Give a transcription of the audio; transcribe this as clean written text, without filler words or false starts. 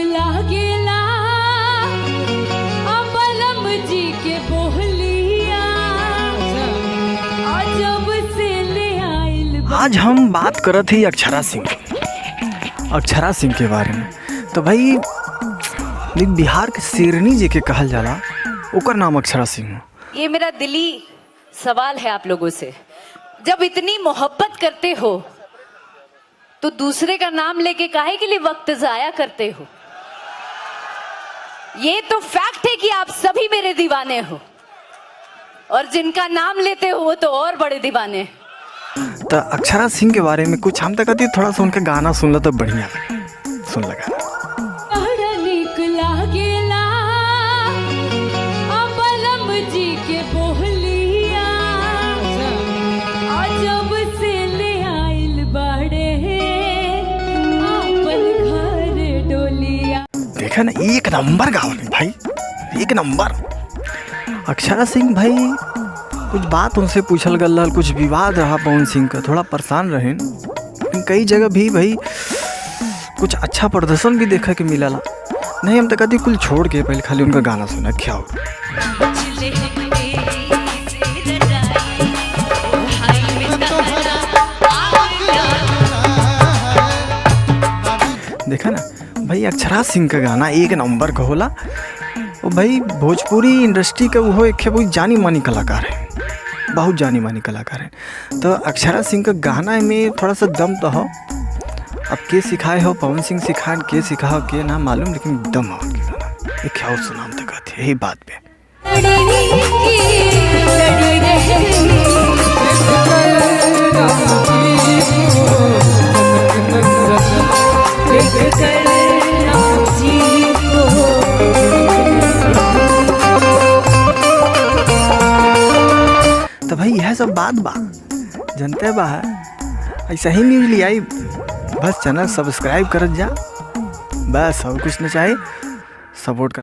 लागेला अम्बलम जी के बोहलिया जब से ले आइल। आज हम बात करत ही अक्षरा सिंह के बारे में। तो भाई बिहार के शेरनी जी के कहल जाला, ओकर नाम अक्षरा सिंह। ये मेरा दिली सवाल है आप लोगों से, जब इतनी मोहब्बत करते हो तो दूसरे का नाम लेके काहे के लिए वक्त जाया करते हो? ये तो फैक्ट है कि आप सभी मेरे दीवाने हो, और जिनका नाम लेते हो वो तो और बड़े दीवाने हैं। तो अक्षरा सिंह के बारे में कुछ हम तक कहती, थोड़ा सा उनका गाना सुन लो तो बढ़िया सुन लगा। देखा ना, एक नंबर गावल भाई, एक नंबर। अक्षरा सिंह भाई, कुछ बात उनसे पूछल गल, कुछ विवाद रहा पवन सिंह का, थोड़ा परेशान रहे। लेकिन कई जगह भी भाई कुछ अच्छा प्रदर्शन भी देखा के मिला। नहीं हम तो कहती कुल छोड़ के पहले खाली उनका गाना सुना क्या हो। देखा ना भाई, अक्षरा सिंह का गाना एक नंबर का होला। वो भाई भोजपुरी इंडस्ट्री का वो एक बहुत जानी मानी कलाकार है, बहुत जानी मानी कलाकार है। तो अक्षरा सिंह का गाना में थोड़ा सा दम तो हो। अब के सिखाए हो, पवन सिंह सिखाए, के सिखा हो के ना मालूम, लेकिन दम हो के गाना। एक क्या सुनाम तक आते यही बात पे। तो भाई यह सब बात बा जनते बा है, ऐसा ही न्यूज ले आई। बस चैनल सब्सक्राइब कर जा, बस और कुछ न चाहे, सपोर्ट कर।